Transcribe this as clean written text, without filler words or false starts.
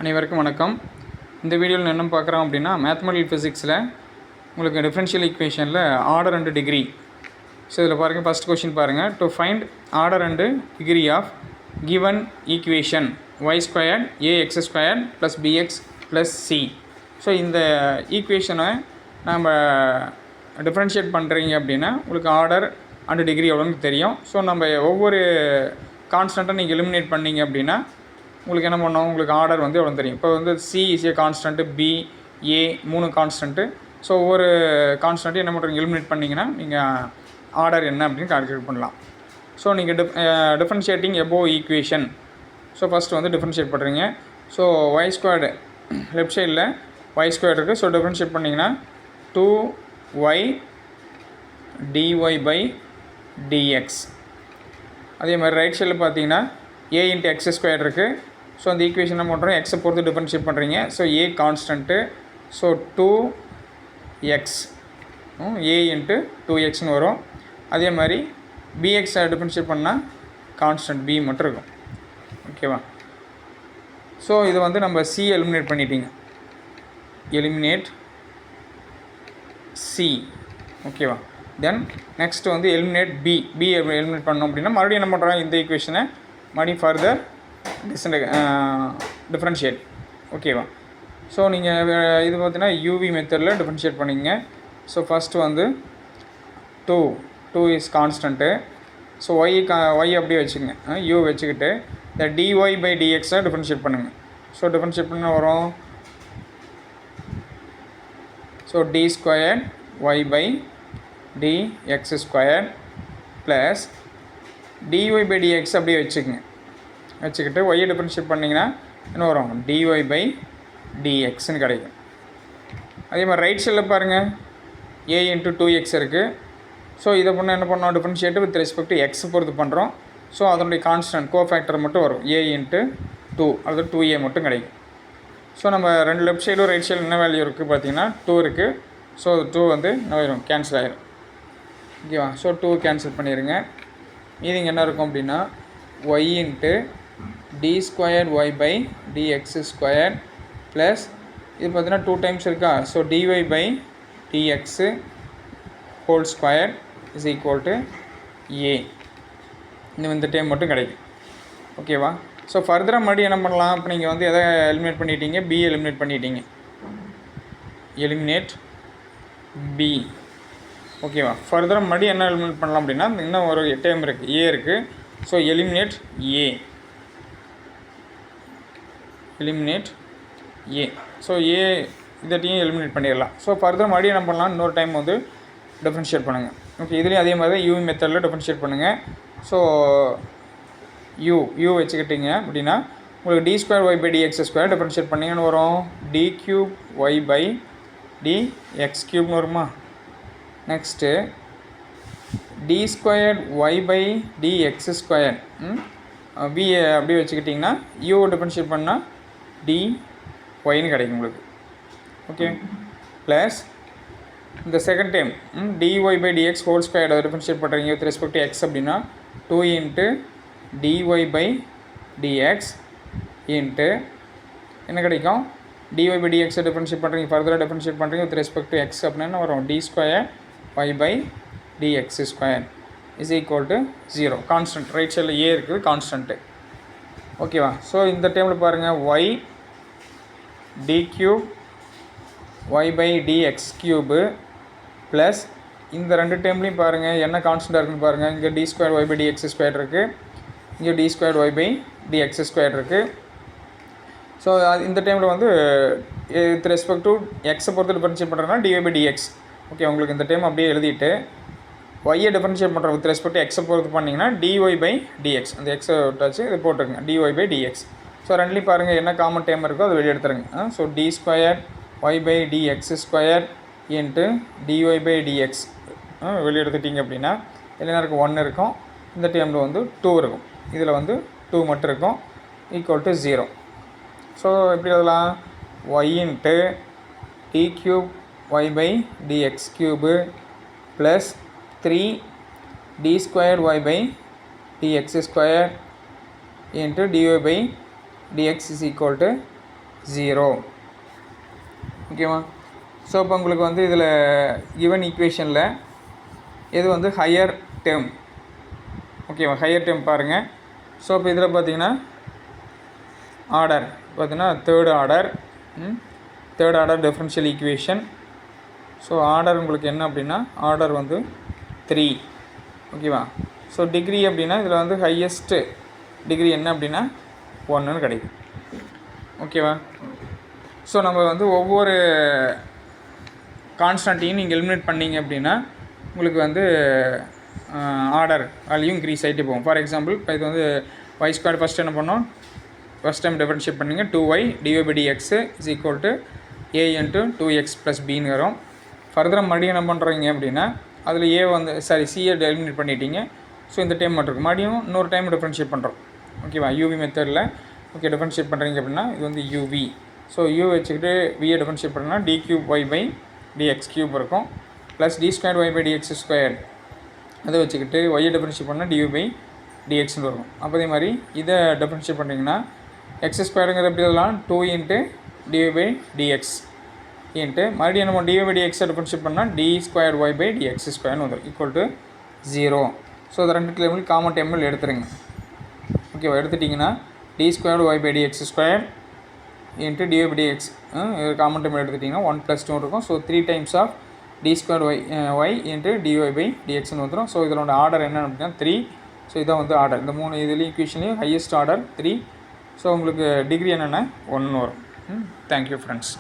அனைவருக்கும் வணக்கம். இந்த வீடியோவில் என்ன பார்க்குறோம் அப்படின்னா, மேத்தமெட்டிக்கல் ஃபிசிக்ஸில் உங்களுக்கு டிஃபரன்ஷியல் ஈக்குவேஷனில் ஆர்டர் அண்ட் டிகிரி. ஸோ இதில் பாருங்கள், ஃபஸ்ட் கொஸ்டின் பாருங்கள். To find order and degree of given equation y² ax² + bx + c. So இந்த ஈக்குவேஷனை நம்ம டிஃப்ரென்ஷியேட் பண்ணுறீங்க அப்படின்னா உங்களுக்கு ஆர்டர் அண்டு டிகிரி எவ்வளோன்னு தெரியும். ஸோ நம்ம ஒவ்வொரு கான்ஸ்டண்ட்டை நீங்கள் எலிமினேட் பண்ணிங்க அப்படின்னா உங்களுக்கு என்ன பண்ணோம், உங்களுக்கு ஆர்டர் வந்து எவ்வளோ தெரியும். இப்போ வந்து C is a constant, B, A 3 constant. So ஒவ்வொரு கான்ஸ்டன்ட்டையும் என்ன பண்ணுறீங்க, எலிமினேட் பண்ணிங்கன்னா நீங்கள் ஆர்டர் என்ன அப்படின்னு கால்குலேட் பண்ணலாம். ஸோ நீங்கள் differentiating above equation. So first வந்து டிஃபரன்ஷியேட் பண்ணுறீங்க. ஸோ y² லெஃப்ட் சைடில் y² இருக்குது. ஸோ டிஃபரன்ஷியேட் பண்ணிங்கன்னா 2y dy/dx. அதே மாதிரி ரைட் சைடில் பார்த்தீங்கன்னா a × x² இருக்குது. ஸோ அந்த ஈக்குவேஷன் என்ன பண்ணுறோம், எக்ஸை பொறுத்து டிஃபரன்ஷியேட் பண்ணுறீங்க. So a constant. So 2x a × 2xன்னு வரும். அதே மாதிரி bx டிஃபரன்ஷியேட் பண்ணால் கான்ஸ்டன்ட் b மட்டும் இருக்கும். ஓகேவா? ஸோ இது வந்து நம்ம c எலிமினேட் பண்ணிட்டீங்க. Eliminate c. ஓகேவா? தென் நெக்ஸ்ட் வந்து எலிமினேட் b எலிமினேட் பண்ணோம் அப்படின்னா மறுபடியும் என்ன பண்ணுறோம், இந்த ஈக்குவேஷனை மறுபடியும் ஃபர்தர் டிஃப்ரென்ஷியேட். ஓகேவா? ஸோ நீங்கள் இது பார்த்தீங்கன்னா யூவி மெத்தடில் டிஃப்ரென்ஷியேட் பண்ணிங்க. ஸோ ஃபஸ்ட்டு வந்து 2 இஸ் கான்ஸ்டன்ட்டு. ஸோ ஒய் அப்படியே வச்சுக்கோங்க, யூ வச்சுக்கிட்டு இந்த dy/dx டிஃப்ரென்ஷியேட் பண்ணுங்கள். ஸோ டிஃப்ரென்ஷியேட் பண்ண வரும். So d² y/dx² plus dy/dx அப்படியே வச்சுக்கிட்டு ஒய்யை டிஃபரன்ஷியேட் பண்ணிங்கன்னா என்ன வரும், dy/dxன்னு கிடைக்கும். அதே மாதிரி ரைட் சைடில் பாருங்கள், a × 2x இருக்குது. ஸோ இதை பண்ண என்ன பண்ணோம், டிஃபரன்ஷியேட் வித் ரெஸ்பெக்ட் எக்ஸ் பொறுத்து பண்ணுறோம். ஸோ அதனுடைய கான்ஸ்டன்ட் கோஃபேக்டர் மட்டும் வரும், a × 2 அது 2a மட்டும் கிடைக்கும். ஸோ நம்ம ரெண்டு லெஃப்ட் சைடும் ரைட் சைடு என்ன வேல்யூ இருக்குது பார்த்தீங்கன்னா 2 இருக்குது. ஸோ 2 வந்து என்ன ஆயிரும், கேன்சல் ஆயிரும். ஓகேவா? ஸோ 2 கேன்சல் பண்ணிடுங்க. மீதிங்க என்ன இருக்கும் அப்படின்னா y × d² y/dx² ப்ளஸ் இது பார்த்தீங்கன்னா 2 டைம்ஸ் இருக்கா. So dy/dx whole square is equal to a. இந்த டைம் மட்டும் கிடைக்கும். ஓகேவா? ஸோ ஃபர்தராக மறுபடியும் என்ன பண்ணலாம், இப்போ நீங்கள் வந்து எதை எலிமினேட் பண்ணிட்டீங்க, b எலிமினேட் பண்ணிட்டீங்க. Eliminate b. ஓகேவா? ஃபர்தராக மறுபடியும் என்ன எலிமினேட் பண்ணலாம் அப்படின்னா இன்னும் ஒரு டைம் இருக்குது, a இருக்குது. So eliminate a. So a இதட்டையும் எலிமினேட் பண்ணிடலாம். ஸோ ஃபர்தர் மறுபடியும் என்ன பண்ணலாம், இன்னொரு டைம் வந்து டிஃபரன்ஷியேட் பண்ணுங்கள். ஓகே, இதுலேயும் அதே மாதிரி தான் யூ மெத்தடில் டிஃபரன்ஷியேட் பண்ணுங்கள். ஸோ யூ வச்சுக்கிட்டீங்க அப்படின்னா உங்களுக்கு d² y/dx² டிஃபரன்ஷியேட் பண்ணிங்கன்னு வரும், d³ y/dx³ வருமா. நெக்ஸ்ட்டு d² y/dx² b அப்படியே வச்சுக்கிட்டிங்கன்னா யூ டிஃபரன்ஷியேட் பண்ணால் dyன்னு கிடைக்கும் உங்களுக்கு. ஓகே, ப்ளஸ் இந்த second time dy/dx whole square அதை டிஃபரன்ஷியேட் பண்ணுறீங்க வித் ரெஸ்பெக்ட் டு எக்ஸ் அப்படின்னா 2 × dy/dx என்ன கிடைக்கும், dy/dx டிஃபரன்ஷியேட் பண்ணுறீங்க, ஃபர்தராக டிஃபரன்ஷியேட் பண்ணுறீங்க வித் ரெஸ்பெக்ட் டு எக்ஸ் அப்படின்னா வரும் d² y/dx² is equal to 0. Constant right சைடில் a இருக்குது, கான்ஸ்டன்ட்டு. ஓகேவா? ஸோ இந்த டைமில் பாருங்கள் y d³ y/dx³ ப்ளஸ் இந்த ரெண்டு டைம்லேயும் பாருங்கள் என்ன கான்ஸ்டண்ட்டாக இருக்குன்னு பாருங்கள். இங்கே d² y/dx² இருக்குது, இங்கே d² y/dx² இருக்குது. ஸோ இந்த டைமில் வந்து வித் ரெஸ்பெக்ட் டு எக்ஸை பொறுத்து டிஃபரன்ஷியேட் பண்ணுறதுனா dy/dx. ஓகே, உங்களுக்கு இந்த டைம் அப்படியே எழுதிட்டு ஒய்யை டிஃபரன்ஷியேட் பண்ணுற வித் ரெஸ்பெக்ட் டு எக்ஸை பொறுத்து பண்ணிங்கன்னா dy/dx. அந்த எக்ஸை விட்டாச்சு, இதை போட்டுருங்க dy/dx. ஸோ ரெண்டுலேயும் பாருங்கள் என்ன காமன் டைம் இருக்கோ அதை வெளியே எடுத்துருங்க. ஸோ d² y/dx² dy/dx வெளியே எடுத்துட்டிங்க அப்படின்னா இல்லைனா இருக்கும் 1 இருக்கும், இந்த டைமில் வந்து 2 இருக்கும், இதில் வந்து 2 மட்டும் இருக்கும், ஈக்குவல் டு 0. ஸோ எப்படி அதெல்லாம் y × d³ y/dx³ plus 3 d² y/dx² dy/dx is equal to 0. ஓகேவா? ஸோ இப்போ உங்களுக்கு வந்து இதில் கிவன் ஈக்குவேஷனில் இது வந்து ஹையர் டேர்ம். ஓகேவா? ஹையர் டேர்ம் பாருங்கள். ஸோ இப்போ இதில் பார்த்தீங்கன்னா ஆர்டர் பார்த்தீங்கன்னா third order differential equation. So order உங்களுக்கு என்ன அப்படின்னா ஆர்டர் வந்து 3. ஓகேவா? ஸோ டிகிரி அப்படின்னா இதில் வந்து ஹையஸ்ட்டு டிகிரி என்ன அப்படின்னா 1ன்னு கிடைக்கும். ஓகேவா? ஸோ நம்ம வந்து ஒவ்வொரு கான்ஸ்டன்ட்டையும் நீங்கள் எலிமினேட் பண்ணிங்க அப்படின்னா உங்களுக்கு வந்து ஆர்டர் வேல்யூ இன்க்ரீஸ் ஆகிட்டு போகும். ஃபார் எக்ஸாம்பிள் இப்போ இது வந்து y ஸ்கொயர் ஃபஸ்ட் என்ன பண்ணோம், ஃபஸ்ட் டைம் டிஃபரன்ஷியேட் பண்ணிங்க 2y dy/dx is equal to a into 2x + bன்னு வரும். ஃபர்தராக மறுபடியும் என்ன பண்ணுறீங்க அப்படின்னா அதில் a வந்து சியை எலிமினேட் பண்ணிட்டீங்க. ஸோ இந்த டைம் மட்டும் இருக்குது, மறுபடியும் இன்னொரு டைம் டிஃபரன்ஷியேட் பண்ணுறோம். ஓகேவா? யூவி மெத்தடில் ஓகே டிஃபரன்ஷியேட் பண்ணுறீங்க அப்படின்னா இது வந்து uv. ஸோ u வச்சுக்கிட்டு vயை டிஃபரன்ஷியேட் பண்ணால் d3y/dx³ இருக்கும், ப்ளஸ் d2y/dx². அதை வச்சுக்கிட்டு y டிஃபரன்ஷியேட் பண்ணால் dy/dxன்னு இருக்கும். அப்போ அதே மாதிரி இதை டிஃபரன்ஷியேட் பண்ணிங்கன்னா x²ங்கிறது எப்படி இதெல்லாம் 2 × dy/dx இன்ட்டு மறுபடியும் நம்ம dy/dx டிஃபரன்ஷியேட் பண்ணால் d2y/dx² வந்துடும் ஈக்குவல் டு 0. ஸோ அதை ரெண்டு டேர்மில் காமன் டேர்மில் எடுத்துருங்க. ஓகேவா? எடுத்துட்டிங்கன்னா d2y/dx² இன்ட்டு dy/dx காமன் டேர்மில் எடுத்துட்டிங்கன்னா 1 + 2 இருக்கும். So 3 times of d2y into dy/dxன்னு வந்துடும். ஸோ இதனோட ஆர்டர் என்ன அப்படின்னா 3. ஸோ இதான் வந்து ஆர்டர். இந்த 3 இதுலேயும் ஈக்குவேஷன்லேயும் ஹையஸ்ட் ஆர்டர் 3. ஸோ உங்களுக்கு டிகிரி என்னென்னா 1 வரும். Thank you friends.